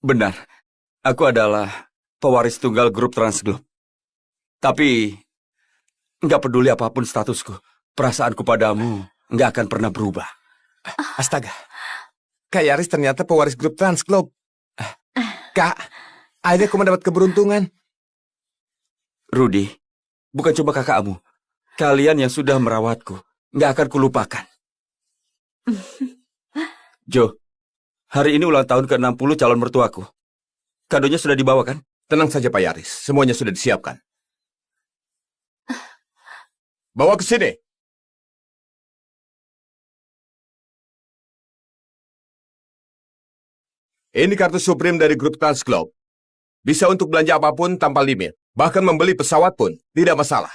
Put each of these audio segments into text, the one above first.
Benar, aku adalah pewaris tunggal grup Transglobe. Tapi, nggak peduli apapun statusku, perasaanku padamu nggak akan pernah berubah. Astaga, Kak Yaris ternyata pewaris grup Transglobe. Kak, akhirnya aku mendapat keberuntungan. Rudy, bukan cuma kakakmu. Kalian yang sudah merawatku, nggak akan kulupakan. Jo, hari ini ulang tahun ke-60 calon mertuaku. Kadonya sudah dibawa kan? Tenang saja Pak Yaris, semuanya sudah disiapkan. Bawa ke sini. Ini kartu Supreme dari grup Transglobe. Bisa untuk belanja apapun tanpa limit. Bahkan membeli pesawat pun tidak masalah.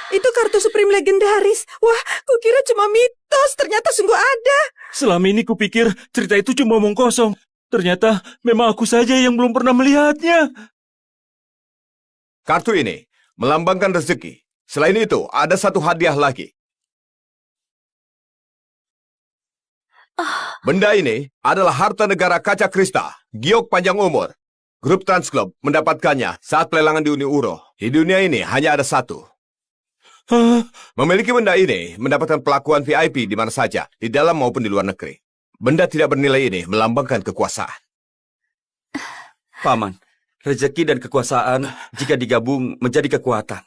Itu kartu Supreme legendaris. Wah, kukira cuma mitos, ternyata sungguh ada. Selama ini kupikir cerita itu cuma omong kosong. Ternyata memang aku saja yang belum pernah melihatnya. Kartu ini melambangkan rezeki. Selain itu, ada satu hadiah lagi. Benda ini adalah harta negara kaca Krista, giok panjang umur. Grup Transglobe mendapatkannya saat pelelangan di Uni Uro. Di dunia ini hanya ada satu. Memiliki benda ini mendapatkan perlakuan VIP di mana saja, di dalam maupun di luar negeri. Benda tidak bernilai ini melambangkan kekuasaan. Paman, rezeki dan kekuasaan jika digabung menjadi kekuatan.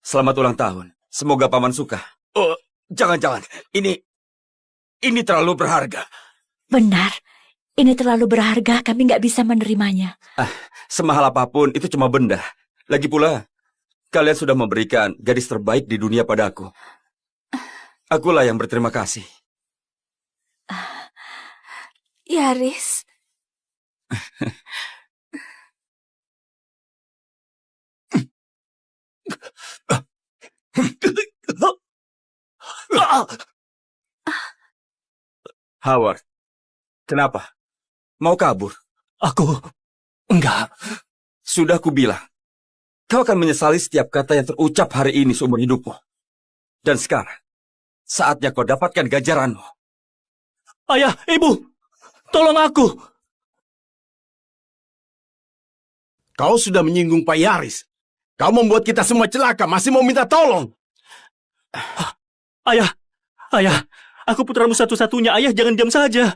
Selamat ulang tahun. Semoga Paman suka. Oh, jangan-jangan. Ini terlalu berharga. Benar. Ini terlalu berharga, kami nggak bisa menerimanya. Semahal apapun, itu cuma benda. Lagi pula, kalian sudah memberikan gadis terbaik di dunia padaku. Akulah yang berterima kasih. Yaris. Howard, kenapa? Mau kabur? Aku enggak. Sudah kubilang, kau akan menyesali setiap kata yang terucap hari ini seumur hidupmu. Dan sekarang, saatnya kau dapatkan ganjaranmu. Ayah, ibu, tolong aku. Kau sudah menyinggung Pak Yaris. Kau membuat kita semua celaka, masih mau minta tolong. Ayah, aku putramu satu-satunya. Ayah, jangan diam saja.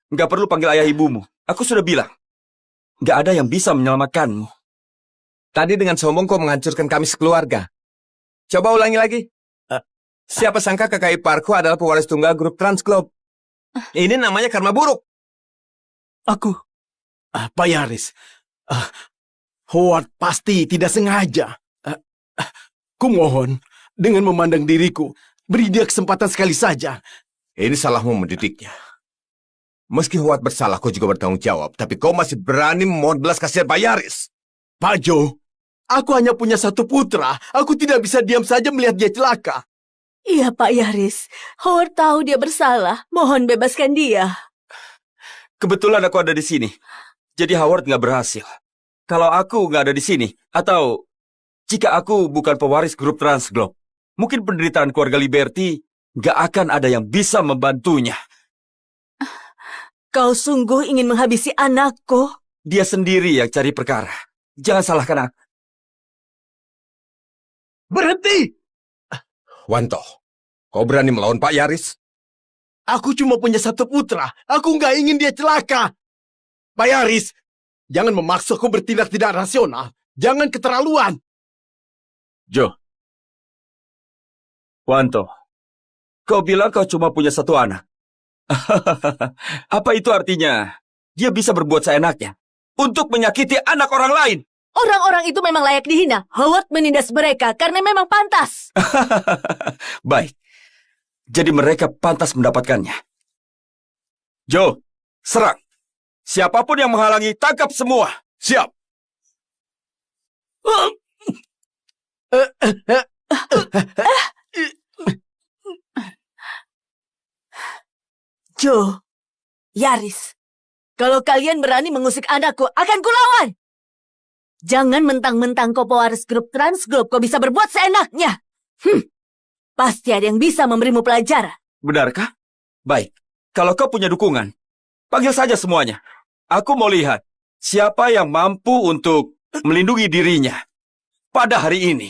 Nggak perlu panggil ayah ibumu. Aku sudah bilang, nggak ada yang bisa menyelamatkanmu. Tadi dengan sombong kau menghancurkan kami sekeluarga. Coba ulangi lagi. Siapa sangka kakak iparku adalah pewaris tunggal grup Transglobe. Ini namanya karma buruk. Aku. Pak Yaris, Howard pasti tidak sengaja. Kumohon, dengan memandang diriku, beri dia kesempatan sekali saja. Ini salahmu mendidiknya. Meski Howard bersalah, kau juga bertanggung jawab. Tapi kau masih berani memohon belas kasihan Pak Yaris. Pak Joe, aku hanya punya satu putra. Aku tidak bisa diam saja melihat dia celaka. Iya, Pak Yaris. Howard tahu dia bersalah. Mohon bebaskan dia. Kebetulan aku ada di sini. Jadi Howard nggak berhasil. Kalau aku nggak ada di sini, atau jika aku bukan pewaris grup Transglobe, mungkin penderitaan keluarga Liberty nggak akan ada yang bisa membantunya. Kau sungguh ingin menghabisi anakku? Dia sendiri yang cari perkara. Jangan salahkan aku. Berhenti! Wanto, kau berani melawan Pak Yaris? Aku cuma punya satu putra. Aku nggak ingin dia celaka. Pak Yaris, jangan memaksaku bertindak tidak rasional. Jangan keterlaluan. Joe. Wanto, kau bilang kau cuma punya satu anak. Apa itu artinya? Dia bisa berbuat seenaknya untuk menyakiti anak orang lain. Orang-orang itu memang layak dihina. Howard menindas mereka karena memang pantas. Baik. Jadi mereka pantas mendapatkannya. Joe, serang. Siapapun yang menghalangi, tangkap semua. Siap. Joe, Yaris, kalau kalian berani mengusik anakku, akan kulawan. Jangan mentang-mentang kau pewaris grup Transglobe, kau bisa berbuat seenaknya. Pasti ada yang bisa memberimu pelajaran. Benarkah? Baik. Kalau kau punya dukungan, panggil saja semuanya. Aku mau lihat siapa yang mampu untuk melindungi dirinya pada hari ini.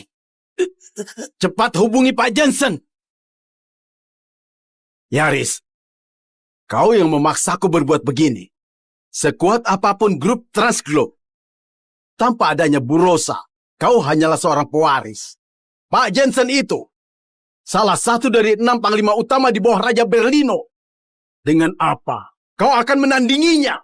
Cepat hubungi Pak Jensen. Yaris, kau yang memaksaku berbuat begini. Sekuat apapun grup Transglobe, tanpa adanya Bu Rosa, kau hanyalah seorang pewaris. Pak Jensen itu salah satu dari 6 panglima utama di bawah Raja Berlino. Dengan apa kau akan menandinginya?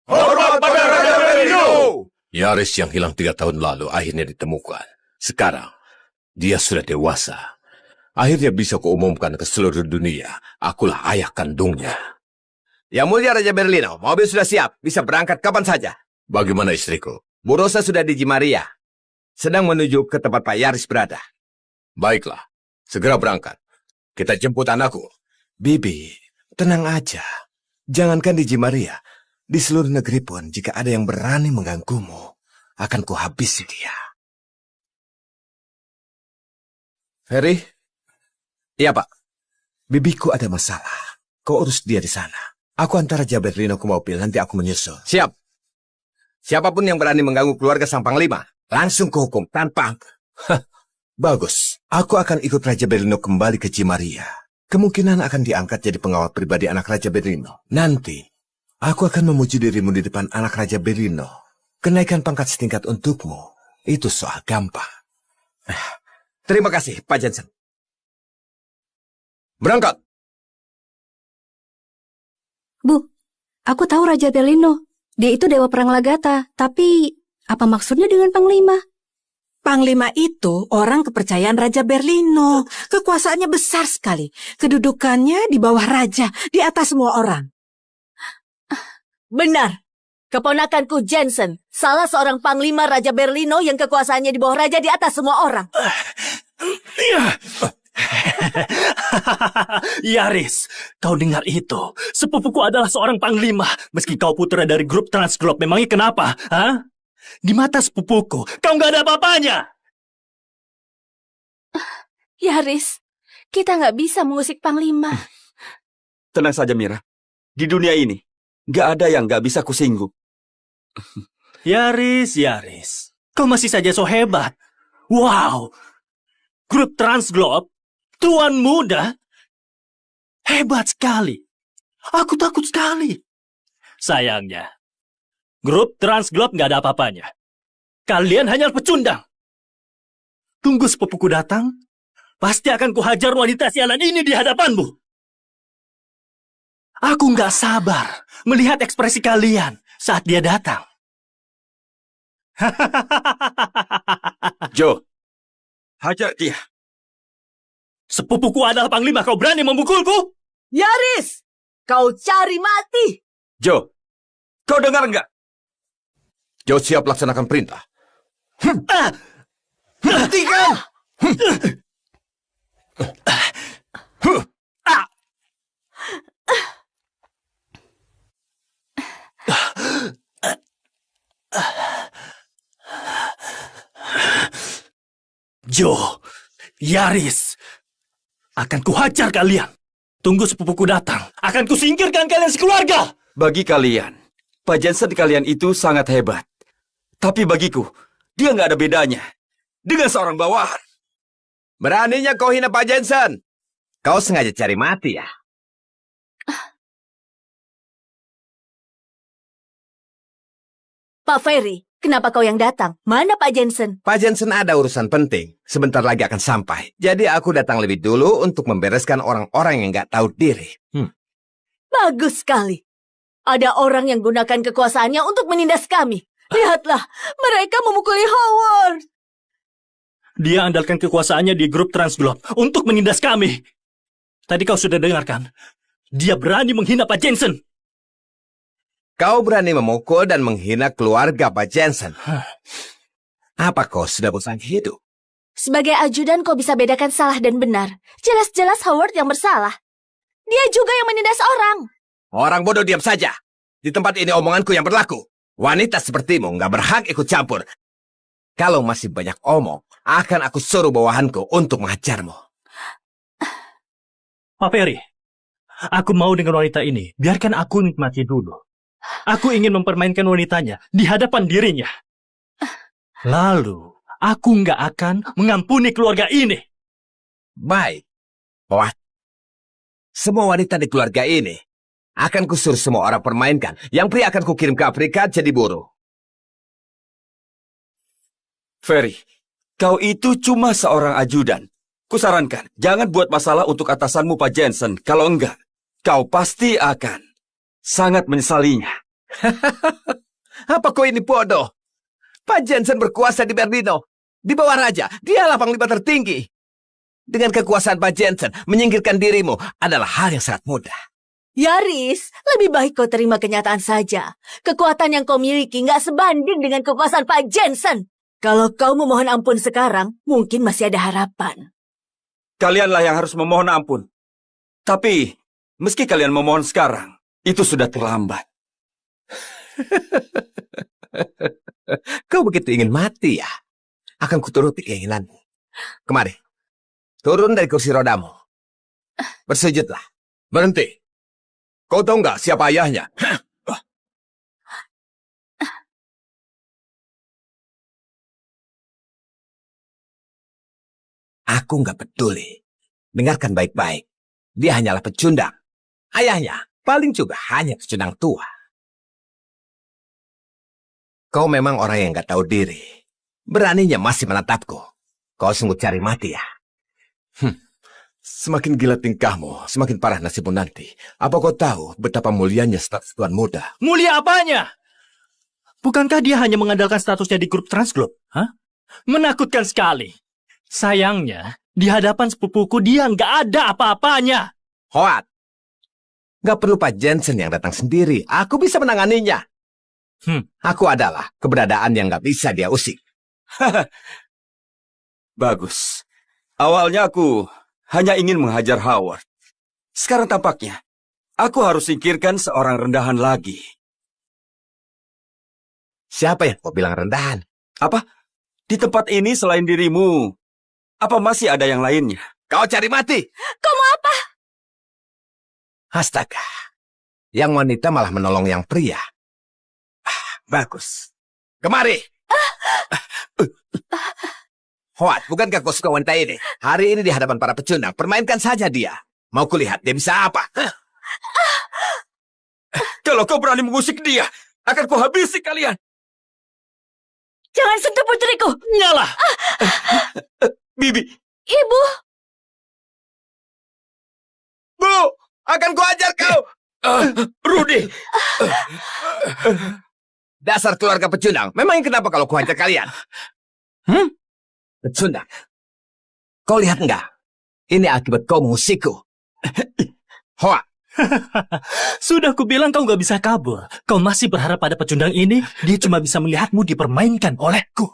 Hormat pada Raja Berlino! Yaris yang hilang 3 tahun lalu akhirnya ditemukan. Sekarang, dia sudah dewasa. Akhirnya bisa kuumumkan ke seluruh dunia. Akulah ayah kandungnya. Yang mulia Raja Berlino, mobil sudah siap. Bisa berangkat kapan saja. Bagaimana istriku? Bu Rosa sudah di Jimaria. Sedang menuju ke tempat Pak Yaris berada. Baiklah, segera berangkat. Kita jemput anakku. Bibi, tenang aja. Jangankan di Jimaria. Di seluruh negeri pun, jika ada yang berani mengganggumu, akan kuhabisi dia. Ferry? Iya, Pak. Bibiku ada masalah. Kau urus dia di sana. Aku antar Raja Berlino ke mobil, nanti aku menyusul. Siap. Siapapun yang berani mengganggu keluarga sang panglima, langsung kuhukum tanpa... Bagus. Aku akan ikut Raja Berlino kembali ke Jimaria. Kemungkinan akan diangkat jadi pengawal pribadi anak Raja Berlino. Nanti... aku akan memuji dirimu di depan anak Raja Berlino. Kenaikan pangkat setingkat untukmu, itu soal gampang. Terima kasih, Pak Jensen. Berangkat. Bu, aku tahu Raja Berlino. Dia itu dewa perang Lagata. Tapi, apa maksudnya dengan panglima? Panglima itu orang kepercayaan Raja Berlino. Kekuasaannya besar sekali. Kedudukannya di bawah raja, di atas semua orang. Benar. Keponakanku Jensen, salah seorang panglima Raja Berlino yang kekuasaannya di bawah raja di atas semua orang. Yaris, kau dengar itu? Sepupuku adalah seorang panglima. Meski kau putra dari grup Transglobe, memangnya kenapa? Hah? Di mata sepupuku, kau nggak ada apa-apanya. Yaris, kita nggak bisa mengusik panglima. Tenang saja, Mira. Di dunia ini, nggak ada yang nggak bisa kusinggung. Yaris, kau masih saja so hebat. Wow, grup Transglobe, tuan muda, hebat sekali. Aku takut sekali. Sayangnya, grup Transglobe nggak ada apa-apanya. Kalian hanya pecundang. Tunggu sepupuku datang, pasti akan kuhajar wanita sialan ini di hadapanmu. Aku nggak sabar melihat ekspresi kalian saat dia datang. Joe, hajar dia. Sepupuku adalah panglima, kau berani memukulku? Yaris, kau cari mati. Joe, kau dengar nggak? Joe siap laksanakan perintah. Hentikan! Joe, Yaris, akan kuhajar kalian. Tunggu sepupuku datang, akan kusingkirkan kalian sekeluarga. Bagi kalian, Pak Jensen kalian itu sangat hebat. Tapi bagiku, dia nggak ada bedanya dengan seorang bawahan. Beraninya kau hina Pak Jensen. Kau sengaja cari mati ya? Pak Ferry, kenapa kau yang datang? Mana Pak Jensen? Pak Jensen ada urusan penting. Sebentar lagi akan sampai. Jadi aku datang lebih dulu untuk membereskan orang-orang yang nggak tahu diri. Bagus sekali. Ada orang yang gunakan kekuasaannya untuk menindas kami. Lihatlah, mereka memukuli Howard. Dia andalkan kekuasaannya di grup Transglobe untuk menindas kami. Tadi kau sudah dengarkan. Dia berani menghina Pak Jensen. Kau berani memukul dan menghina keluarga Pak Jensen. Apa kau sudah bosan hidup? Sebagai ajudan kau bisa bedakan salah dan benar. Jelas-jelas Howard yang bersalah. Dia juga yang menindas orang. Orang bodoh diam saja. Di tempat ini omonganku yang berlaku. Wanita sepertimu nggak berhak ikut campur. Kalau masih banyak omong, akan aku suruh bawahanku untuk mengajarmu. Pak Ferry, aku mau dengan wanita ini. Biarkan aku nikmati dulu. Aku ingin mempermainkan wanitanya di hadapan dirinya. Lalu, aku nggak akan mengampuni keluarga ini. Baik, Howard. Semua wanita di keluarga ini akan kusuruh semua orang permainkan. Yang pria akan kukirim ke Afrika jadi buruh. Ferry, kau itu cuma seorang ajudan. Kusarankan, jangan buat masalah untuk atasanmu Pak Jensen. Kalau enggak, kau pasti akan sangat menyesalinya. Apa kau ini bodoh? Pak Jensen berkuasa di Berlino. Di bawah raja, dialah panglima tertinggi. Dengan kekuasaan Pak Jensen, menyingkirkan dirimu adalah hal yang sangat mudah. Yaris, lebih baik kau terima kenyataan saja. Kekuatan yang kau miliki nggak sebanding dengan kekuasaan Pak Jensen. Kalau kau memohon ampun sekarang, mungkin masih ada harapan. Kalianlah yang harus memohon ampun. Tapi, meski kalian memohon sekarang, itu sudah terlambat. Kau begitu ingin mati ya? Akan kuturuti keinginanmu. Kemari, turun dari kursi rodamu. Bersujudlah. Berhenti. Kau tahu nggak siapa ayahnya? Aku nggak peduli. Dengarkan baik-baik. Dia hanyalah pecundang. Ayahnya paling juga hanya pecundang tua. Kau memang orang yang nggak tahu diri. Beraninya masih menatapku. Kau sungguh cari mati ya? Semakin gila tingkahmu, semakin parah nasibmu nanti. Apa kau tahu betapa mulianya status tuan muda? Mulia apanya? Bukankah dia hanya mengandalkan statusnya di grup Transglobe? Hah? Menakutkan sekali. Sayangnya, di hadapan sepupuku dia nggak ada apa-apanya. Howard, nggak perlu Pak Jensen yang datang sendiri. Aku bisa menanganinya. Aku adalah keberadaan yang nggak bisa dia usik. Bagus. Awalnya aku hanya ingin menghajar Howard. Sekarang tampaknya, aku harus singkirkan seorang rendahan lagi. Siapa yang kau bilang rendahan? Apa? Di tempat ini selain dirimu, apa masih ada yang lainnya? Kau cari mati. Kau mau apa? Astaga. Yang wanita malah menolong yang pria. Bagus. Kemari. Howard, bukankah kau suka wanita ini? Hari ini di hadapan para pecundang, permainkan saja dia. Mau kulihat dia bisa apa? Kalau kau berani mengusik dia, akan kuhabisi kalian. Jangan sentuh putriku. Nyala. Bibi. Ibu, Bu, akan kuajar kau. Rudy. Dasar keluarga pecundang. Memangnya kenapa kalau kuhajar kalian? Pecundang. Kau lihat enggak? Ini akibat kau mengusikku. Hoa. Sudah kubilang kau nggak bisa kabur. Kau masih berharap pada pecundang ini? Dia cuma bisa melihatmu dipermainkan olehku.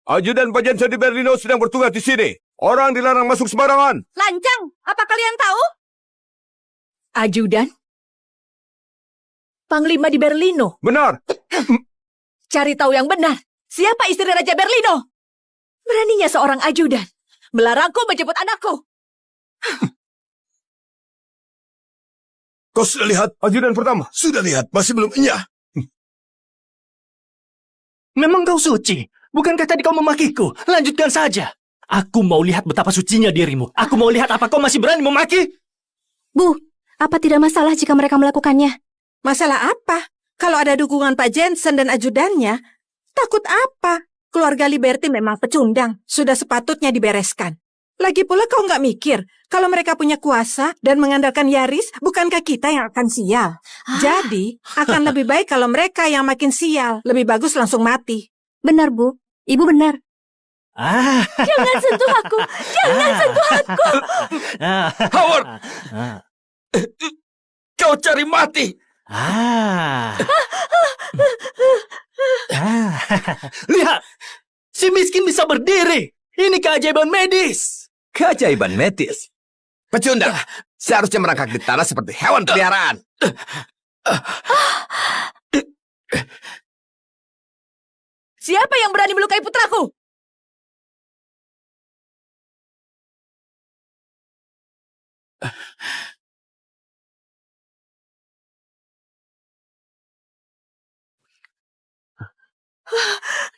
Ajudan Pak Jensen di Berlino sedang bertugas di sini. Orang dilarang masuk sembarangan. Lancang, apa kalian tahu? Ajudan? Panglima di Berlino. Benar. Cari tahu yang benar. Siapa istri Raja Berlino? Beraninya seorang ajudan melarangku menjemput anakku. Kau sudah lihat ajudan pertama? Sudah lihat, masih belum enyah. Memang kau suci. Bukankah tadi kau memakiku? Lanjutkan saja. Aku mau lihat betapa sucinya dirimu. Aku mau lihat apa kau masih berani memaki. Bu, apa tidak masalah jika mereka melakukannya? Masalah apa? Kalau ada dukungan Pak Jensen dan ajudannya, takut apa? Keluarga Liberty memang pecundang. Sudah sepatutnya dibereskan. Lagi pula kau nggak mikir, kalau mereka punya kuasa dan mengandalkan Yaris, bukankah kita yang akan sial? Jadi, akan lebih baik kalau mereka yang makin sial. Lebih bagus langsung mati. Benar, Bu. Ibu benar. Jangan sentuh aku. Jangan sentuh aku. Howard! Kau cari mati! Lihat, si miskin bisa berdiri. Ini keajaiban medis. Keajaiban metis. Pecundang, seharusnya merangkak di tanah seperti hewan peliharaan. Siapa yang berani melukai putraku?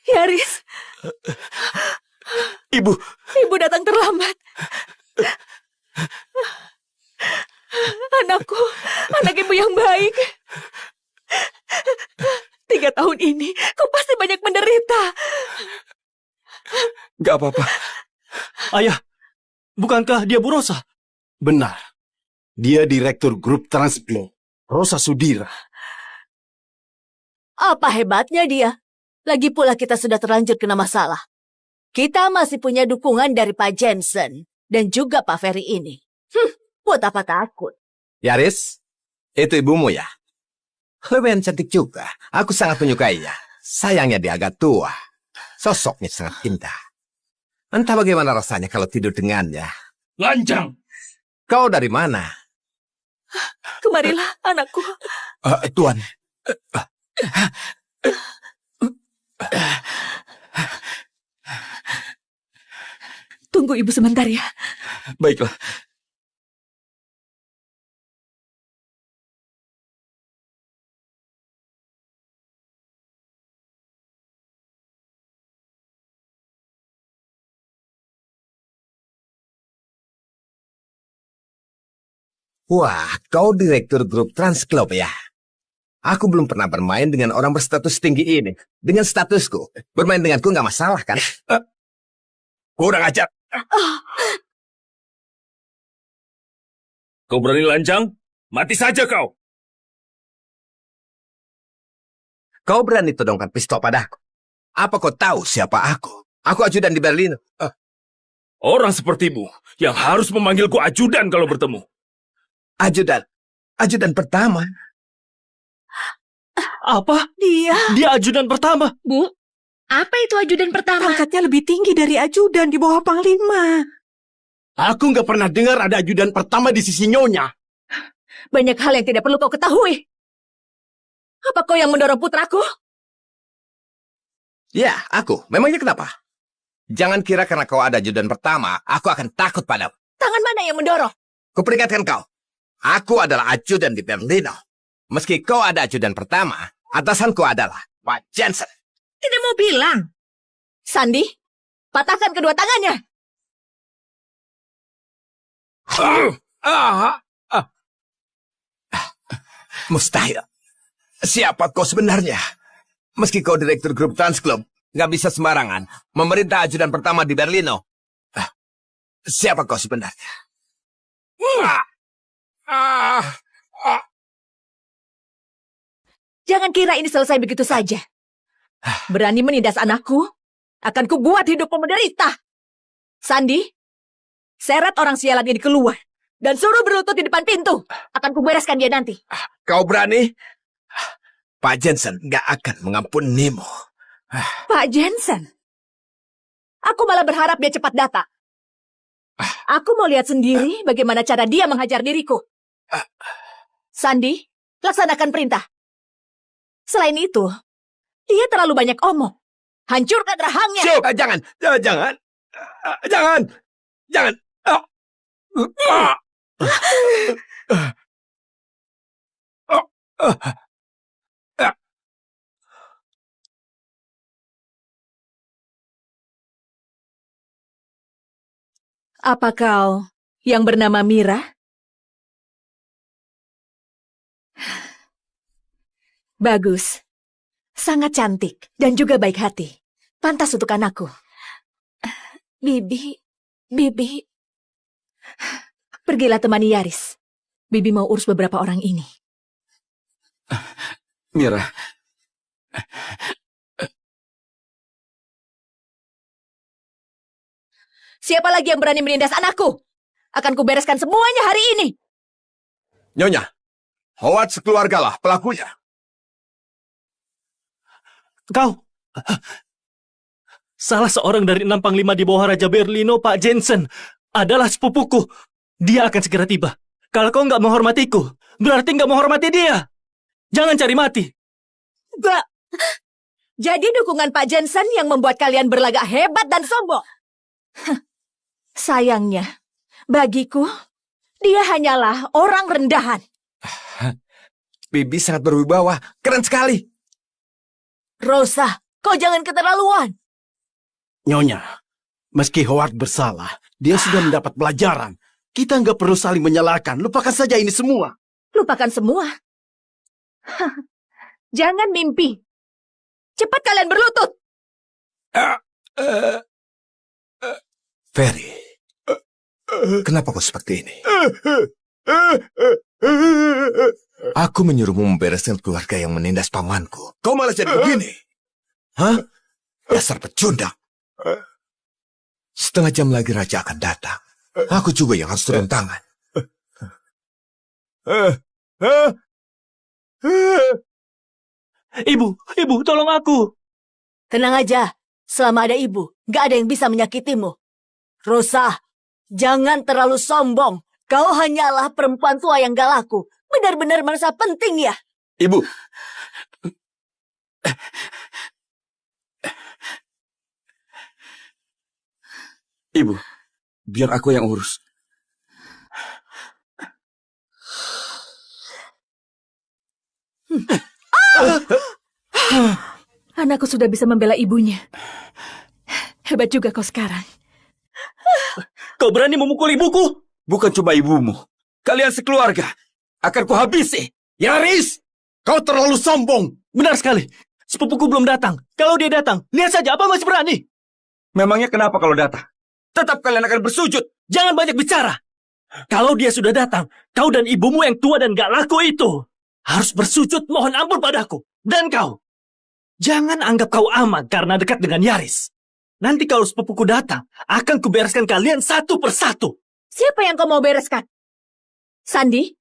Yaris, Ibu, ibu datang terlambat. Anakku, anak ibu yang baik. 3 tahun ini, kau pasti banyak menderita. nggak apa-apa. Ayah, bukankah dia Bu Rosa? Benar. Dia direktur grup Transglobe, Rosa Sudira. Apa hebatnya dia? Lagi pula kita sudah terlanjur kena masalah. Kita masih punya dukungan dari Pak Jensen dan juga Pak Ferry ini. Buat apa takut? Yaris, itu ibumu ya? Lumayan cantik juga. Aku sangat menyukainya. Sayangnya dia agak tua. Sosoknya sangat indah. Entah bagaimana rasanya kalau tidur dengannya. Lanjang. Kau dari mana? Kemarilah, anakku. Tuan, Tunggu ibu sebentar ya. Baiklah. Wah, kau direktur grup Transglobe ya? Aku belum pernah bermain dengan orang berstatus tinggi ini. Dengan statusku, bermain denganku nggak masalah kan? Kurang ajar. Kau berani lancang? Mati saja kau. Kau berani todongkan pistol padaku? Apa kau tahu siapa aku? Aku ajudan di Berlin. Orang sepertimu yang harus memanggilku ajudan kalau bertemu. Ajudan? Ajudan pertama? Apa? Dia. Dia ajudan pertama. Bu, apa itu ajudan pertama? Pangkatnya lebih tinggi dari ajudan di bawah panglima. aku nggak pernah dengar ada ajudan pertama di sisi Nyonya. Banyak hal yang tidak perlu kau ketahui. Apa kau yang mendorong putraku? Ya, aku. Memangnya kenapa? Jangan kira karena kau ada ajudan pertama, aku akan takut padamu. Tangan mana yang mendorong? Kuperingatkan kau. Aku adalah ajudan di Berlino. Meski kau ada ajudan pertama, atasanku adalah Pak Jensen. Tidak mau bilang. Sandi, patahkan kedua tangannya. Mustahil. Siapa kau sebenarnya? Meski kau direktur grup Transglobe, nggak bisa sembarangan memerintah ajudan pertama di Berlino. Siapa kau sebenarnya? Jangan kira ini selesai begitu saja. Berani menindas anakku, akan kubuat hidupmu menderita. Sandi, seret orang sialan ini keluar dan suruh berlutut di depan pintu. Akan kubereskan dia nanti. Kau berani? Pak Jensen nggak akan mengampunimu. Pak Jensen? Aku malah berharap dia cepat datang. Aku mau lihat sendiri bagaimana cara dia menghajar diriku. Sandi, laksanakan perintah. Selain itu, dia terlalu banyak omong. Hancurkan rahangnya. Cuk, jangan. Apa kau yang bernama Mira? Bagus. Sangat cantik dan juga baik hati. Pantas untuk anakku. Bibi. Pergilah temani Yaris. Bibi mau urus beberapa orang ini. Mira, Siapa lagi yang berani menindas anakku? Akan kubereskan semuanya hari ini. Nyonya, Howard sekeluargalah pelakunya. Kau. Salah seorang dari 6 panglima di bawah Raja Berlino, Pak Jensen. adalah sepupuku. Dia akan segera tiba. Kalau kau nggak menghormatiku, berarti nggak menghormati dia. Jangan cari mati. Jadi dukungan Pak Jensen yang membuat kalian berlagak hebat dan sombong. Sayangnya, bagiku, dia hanyalah orang rendahan. Bibi sangat berwibawa. Keren sekali. Rosa, kau jangan keterlaluan. Nyonya, meski Howard bersalah, dia sudah mendapat pelajaran. Kita nggak perlu saling menyalahkan. Lupakan saja ini semua. Lupakan semua. Jangan mimpi. Cepat kalian berlutut. Ferry, kenapa kau seperti ini? Aku menyuruhmu membereskan keluarga yang menindas pamanku. Kau malah jadi begini. Hah? Dasar pecundang. Setengah jam lagi raja akan datang. Aku juga yang harus turun tangan. Ibu, tolong aku. Tenang aja. Selama ada ibu, gak ada yang bisa menyakitimu. Rosa, jangan terlalu sombong. Kau hanyalah perempuan tua yang gak laku. Benar-benar merasa penting ya? Ibu. Ibu, biar aku yang urus. Anakku sudah bisa membela ibunya. Hebat juga kau sekarang. Kau berani memukul ibuku? Bukan cuma ibumu. Kalian sekeluarga. Akan kuhabisi. Yaris, kau terlalu sombong. Benar sekali. Sepupuku belum datang. Kalau dia datang, lihat saja apa masih berani. Memangnya kenapa kalau datang? Tetap kalian akan bersujud. Jangan banyak bicara. Kalau dia sudah datang, kau dan ibumu yang tua dan gak laku itu harus bersujud mohon ampun padaku. Dan kau, jangan anggap kau aman karena dekat dengan Yaris. Nanti kalau sepupuku datang, akan kubereskan kalian satu persatu. Siapa yang kau mau bereskan? Sandi,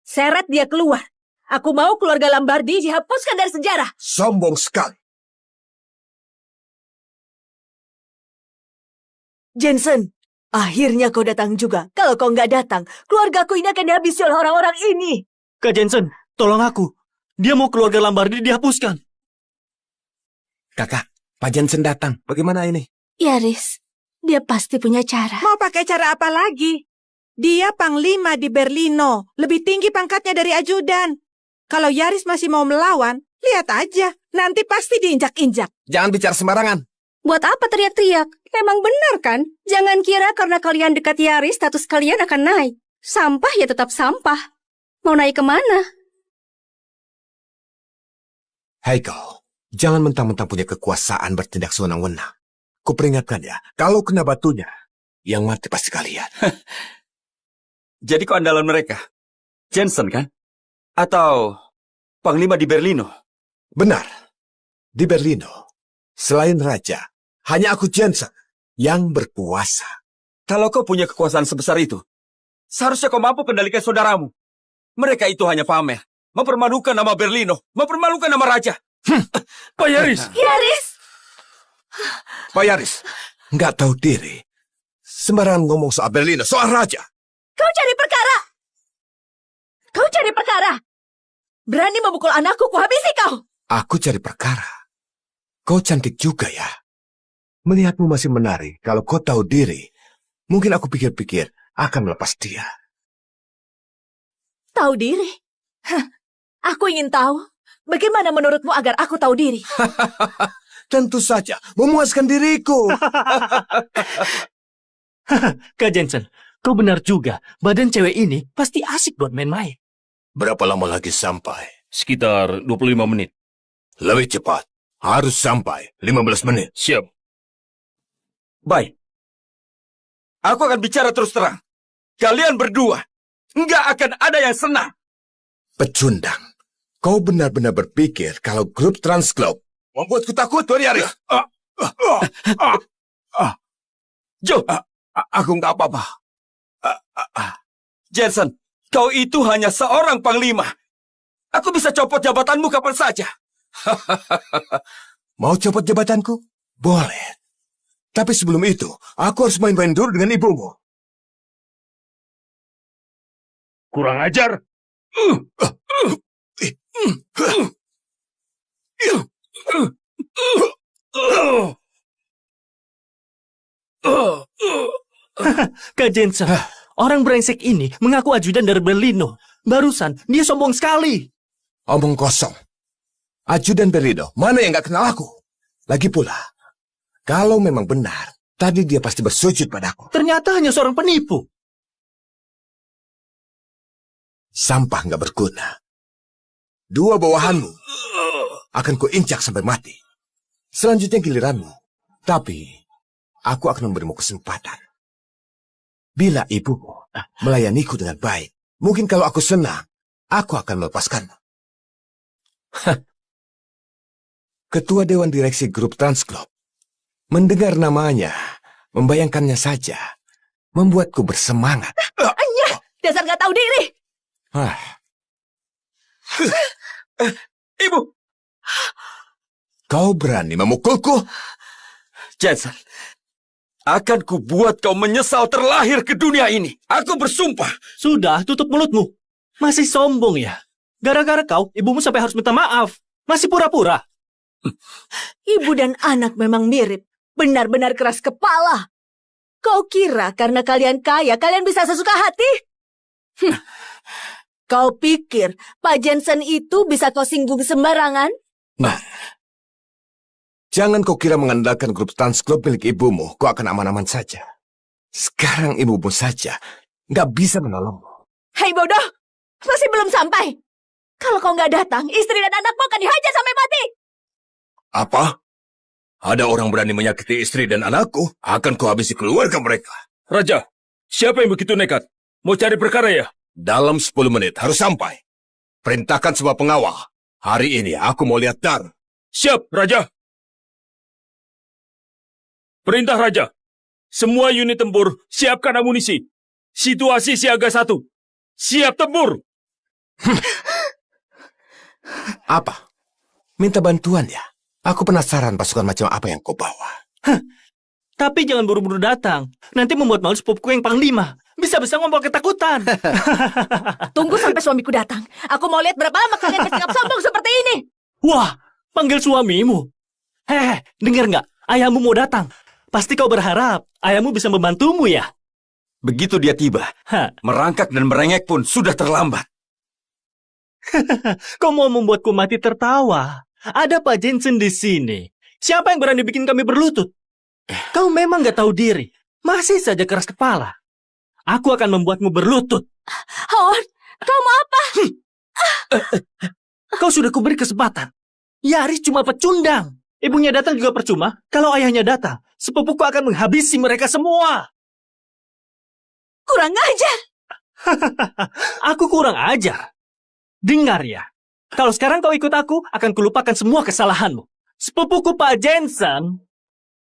seret dia keluar. Aku mau keluarga Lambardi dihapuskan dari sejarah. Sombong sekali. Jensen, akhirnya kau datang juga. Kalau kau nggak datang, keluargaku ini akan dihabisi oleh orang-orang ini. Kak Jensen, tolong aku. Dia mau keluarga Lambardi dihapuskan. Kakak, Pak Jensen datang. Bagaimana ini? Yaris, dia pasti punya cara. Mau pakai cara apa lagi? Dia panglima di Berlino, lebih tinggi pangkatnya dari ajudan. Kalau Yaris masih mau melawan, lihat aja, nanti pasti diinjak-injak. Jangan bicara sembarangan. Buat apa teriak-teriak? Memang benar kan? Jangan kira karena kalian dekat Yaris, status kalian akan naik. Sampah ya tetap sampah. Mau naik kemana? Hai kau, jangan mentang-mentang punya kekuasaan bertindak sewenang-wenang. Kuperingatkan ya, kalau kena batunya, yang mati pasti kalian. Jadi kau andalan mereka? Jensen kan? Atau panglima di Berlino? Benar. Di Berlino, selain raja, hanya aku Jensen yang berkuasa. Kalau kau punya kekuasaan sebesar itu, seharusnya kau mampu kendalikan saudaramu. Mereka itu hanya pamer, mempermalukan nama Berlino, mempermalukan nama raja. Pak Yaris. Yaris! Pak Yaris, nggak tahu diri. Sembarangan ngomong soal Berlino, soal raja. Kau cari perkara! Kau cari perkara! Berani memukul anakku, kuhabisi kau! Aku cari perkara. Kau cantik juga ya. Melihatmu masih menari, kalau kau tahu diri, mungkin aku pikir-pikir akan melepas dia. Tahu diri? Hah, aku ingin tahu, bagaimana menurutmu agar aku tahu diri? Tentu saja, memuaskan diriku. Kak Jensen, kau benar juga. Badan cewek ini pasti asik buat main-main. Berapa lama lagi sampai? Sekitar 25 menit. Lebih cepat. Harus sampai 15 menit. Siap. Baik. Aku akan bicara terus terang. Kalian berdua, nggak akan ada yang senang. Pecundang. Kau benar-benar berpikir kalau grup Transglobe membuatku takut, Tuan Yaris? Jo, Aku nggak apa-apa. Jensen, kau itu hanya seorang panglima. Aku bisa copot jabatanmu kapan saja. Mau copot jabatanku? Boleh. Tapi sebelum itu, aku harus main-main dulu dengan ibumu. Kurang ajar. Kak Jensen, orang brengsek ini mengaku ajudan dari Berlino. Barusan, dia sombong sekali. Omong kosong. Ajudan Berlino, mana yang gak kenal aku? Lagi pula, kalau memang benar, tadi dia pasti bersujud padaku. Ternyata hanya seorang penipu. Sampah gak berguna. Dua bawahanmu akan kuinjak sampai mati. Selanjutnya giliranmu. Tapi, aku akan memberimu kesempatan. Bila ibumu melayaniku dengan baik, mungkin kalau aku senang, aku akan melepaskanmu. Ketua Dewan Direksi Grup Transglobe. Mendengar namanya, membayangkannya saja, membuatku bersemangat. Dasar gak tahu diri. Ibu! Kau berani memukulku? Jensen, akan kubuat kau menyesal terlahir ke dunia ini. Aku bersumpah. Sudah, tutup mulutmu. Masih sombong ya? Gara-gara kau, ibumu sampai harus minta maaf. Masih pura-pura. Ibu dan anak memang mirip. Benar-benar keras kepala. Kau kira karena kalian kaya, kalian bisa sesuka hati? Kau pikir Pak Jensen itu bisa kau singgung sembarangan? Nah, jangan kau kira mengandalkan grup Transglobe milik ibumu, kau akan aman-aman saja. Sekarang ibumu saja nggak bisa menolongmu. Hei bodoh, masih belum sampai. Kalau kau nggak datang, istri dan anakmu akan dihajar sampai mati. Apa? Ada orang berani menyakiti istri dan anakku, akan kau habisi keluarga mereka. Raja, siapa yang begitu nekat? Mau cari perkara ya? Dalam 10 menit harus sampai. Perintahkan semua pengawal. Hari ini aku mau lihat Dar. Siap, Raja. Perintah Raja. Semua unit tempur, siapkan amunisi. Situasi siaga 1. Siap tempur. Apa? Minta bantuan ya? Aku penasaran pasukan macam apa yang kau bawa. Tapi jangan buru-buru datang. Nanti membuat malu sepupuku yang panglima. Bisa-bisa ngomong ketakutan. Tunggu sampai suamiku datang. Aku mau lihat berapa lama kalian bersikap sombong seperti ini. Wah, panggil suamimu. Dengar nggak? Ayahmu mau datang. Pasti kau berharap ayahmu bisa membantumu ya? Begitu dia tiba, merangkak dan merengek pun sudah terlambat. Kau mau membuatku mati tertawa. Ada Pak Jensen di sini. Siapa yang berani bikin kami berlutut? Kau memang nggak tahu diri. Masih saja keras kepala. Aku akan membuatmu berlutut. Howard, kau mau apa? Kau sudah kuberi kesempatan. Yaris cuma pecundang. Ibunya datang juga percuma. Kalau ayahnya datang, sepupuku akan menghabisi mereka semua. Kurang ajar. Aku kurang ajar. Dengar ya. Kalau sekarang kau ikut aku, akan kulupakan semua kesalahanmu. Sepupuku Pak Jensen,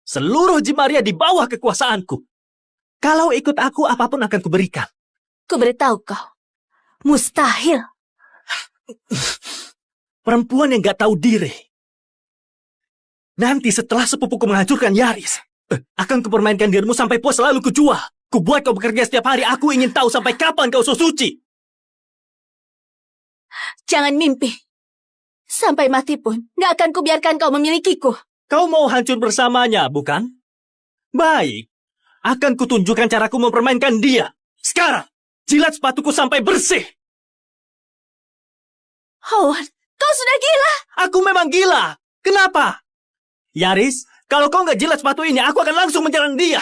seluruh Jimaria di bawah kekuasaanku. Kalau ikut aku, apapun akan kuberikan. Kuberitahu kau. Mustahil. Perempuan yang gak tahu diri. Nanti setelah sepupuku menghancurkan Yaris, akan kupermainkan dirimu sampai puas selalu kujual. Kubuat kau bekerja setiap hari. Aku ingin tahu sampai kapan kau so suci. Jangan mimpi. Sampai mati pun, gak akan kubiarkan kau memilikiku. Kau mau hancur bersamanya, bukan? Baik. Akan kutunjukkan caraku mempermainkan dia. Sekarang, jilat sepatuku sampai bersih. Howard, kau sudah gila. Aku memang gila. Kenapa? Yaris, kalau kau nggak jilat sepatu ini, aku akan langsung menyerang dia.